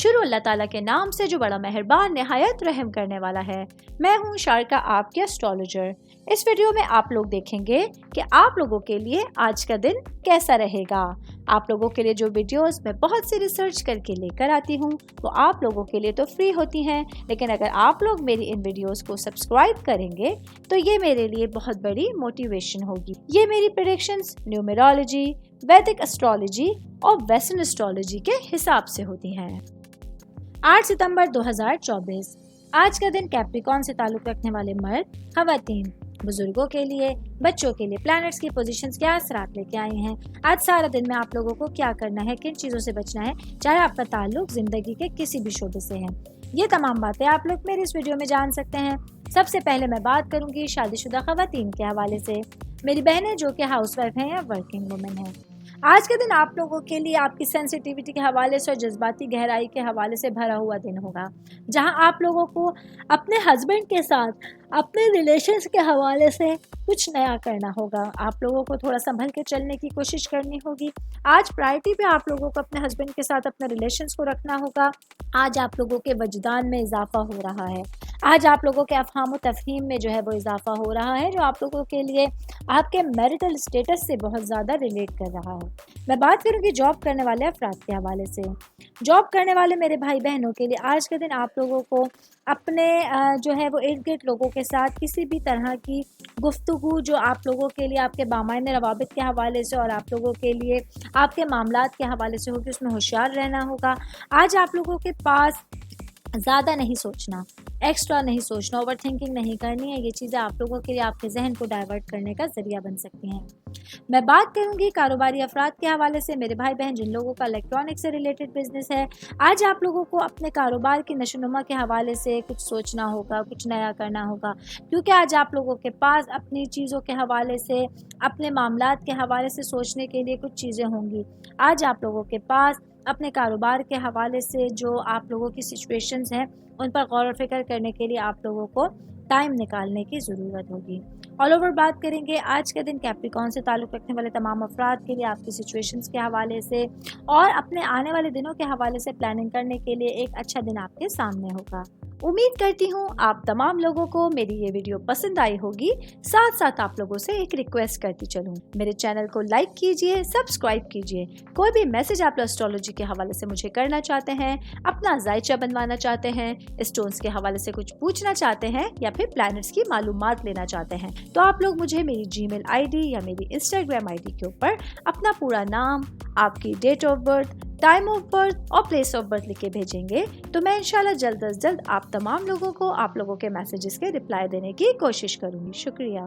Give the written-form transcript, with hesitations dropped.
शुरू अल्लाह ताला के नाम से जो बड़ा मेहरबान निहायत रहम करने वाला है। मैं हूँ शारका, आपके एस्ट्रोलॉजर। इस वीडियो में आप लोग देखेंगे कि आप लोगों के लिए आज का दिन कैसा रहेगा। आप लोगों के लिए जो वीडियोस मैं बहुत सी रिसर्च करके लेकर आती हूँ वो आप लोगों के लिए तो फ्री होती हैं, लेकिन अगर आप लोग मेरी इन वीडियोस को सब्सक्राइब करेंगे तो ये मेरे लिए बहुत बड़ी मोटिवेशन होगी। ये मेरी प्रेडिक्शंस न्यूमेरोलॉजी, वैदिक एस्ट्रोलॉजी और वेस्टर्न एस्ट्रोलॉजी के हिसाब से होती हैं। 8 सितंबर 2024 आज का दिन कैप्रिकॉर्न से ताल्लुक रखने वाले मर्द, खवातीन, बुजुर्गों के लिए, बच्चों के लिए प्लैनेट्स की पोजीशंस क्या असरात लेके आए हैं। आज सारा दिन में आप लोगों को क्या करना है, किन चीज़ों से बचना है, चाहे आपका ताल्लुक जिंदगी के किसी भी शोबे से है। ये तमाम बातें आप लोग मेरे इस वीडियो में जान सकते हैं। सबसे पहले मैं बात करूंगी शादीशुदा खवातीन के हवाले से, मेरी बहनें जो कि हाउसवाइफ हैं या वर्किंग वुमेन हैं। आज का दिन आप लोगों के लिए आपकी सेंसिटिविटी के हवाले से और जज्बाती गहराई के हवाले से भरा हुआ दिन होगा, जहां आप लोगों को अपने हस्बैंड के साथ अपने रिलेशंस के हवाले से कुछ नया करना होगा। आप लोगों को थोड़ा संभल के चलने की कोशिश करनी होगी। आज प्रायोरिटी पे आप लोगों को अपने हस्बैंड के साथ अपने रिलेशंस को रखना होगा। आज आप लोगों के वजदान में इजाफा हो रहा है। आज आप लोगों के अफ़हाम व तफ़हीम में जो है वो इजाफा हो रहा है, जो आप लोगों के लिए आपके मैरिटल स्टेटस से बहुत ज़्यादा रिलेट कर रहा है। मैं बात करूँगी जॉब करने वाले अफराद के हवाले से। जॉब करने वाले मेरे भाई बहनों के लिए आज के दिन आप लोगों को अपने जो है वो इर्द गिर्द लोगों के साथ किसी भी तरह की गुफ्तगू जो आप लोगों के लिए आपके बामायने रवाबित के हवाले से और आप लोगों के लिए आपके मामलात के हवाले से होगी, उसमें होशियार रहना होगा। आज आप लोगों के पास ज़्यादा नहीं सोचना, एक्स्ट्रा नहीं सोचना, ओवर थिंकिंग नहीं करनी है। ये चीज़ें आप लोगों के लिए आपके जहन को डाइवर्ट करने का ज़रिया बन सकती हैं। मैं बात करूंगी कारोबारी अफराद के हवाले से, मेरे भाई बहन जिन लोगों का इलेक्ट्रॉनिक से रिलेटेड बिजनेस है। आज आप लोगों को अपने कारोबार की नशोनुमा के हवाले से कुछ सोचना होगा, कुछ नया करना होगा, क्योंकि आज आप लोगों के पास अपनी चीज़ों के हवाले से, अपने मामलात के हवाले से सोचने के लिए कुछ चीज़ें होंगी। आज आप लोगों के पास अपने कारोबार के हवाले से जो आप लोगों की सिचुएशंस हैं उन पर गौर व फिक्र करने के लिए आप लोगों को टाइम निकालने की ज़रूरत होगी। ऑल ओवर बात करेंगे आज के दिन कैप्रिकॉर्न से ताल्लुक़ रखने वाले तमाम अफराद के लिए आपकी सिचुएशंस के हवाले से और अपने आने वाले दिनों के हवाले से प्लानिंग करने के लिए एक अच्छा दिन आपके सामने होगा। उम्मीद करती हूँ आप तमाम लोगों को मेरी ये वीडियो पसंद आई होगी। साथ साथ आप लोगों से एक रिक्वेस्ट करती चलूँ, मेरे चैनल को लाइक कीजिए, सब्सक्राइब कीजिए। कोई भी मैसेज आप एस्ट्रोलॉजी के हवाले से मुझे करना चाहते हैं, अपना जायचा बनवाना चाहते हैं, स्टोन्स के हवाले से कुछ पूछना चाहते हैं या फिर प्लैनेट्स की मालूमात लेना चाहते हैं, तो आप लोग मुझे मेरी जीमेल आईडी या मेरी इंस्टाग्राम आईडी के ऊपर अपना पूरा नाम, आपकी date of birth, time of birth और प्लेस ऑफ बर्थ लिख के भेजेंगे तो मैं इंशाल्लाह जल्द अज जल्द आप तमाम लोगों को आप लोगों के मैसेजेस के रिप्लाई देने की कोशिश करूँगी। शुक्रिया।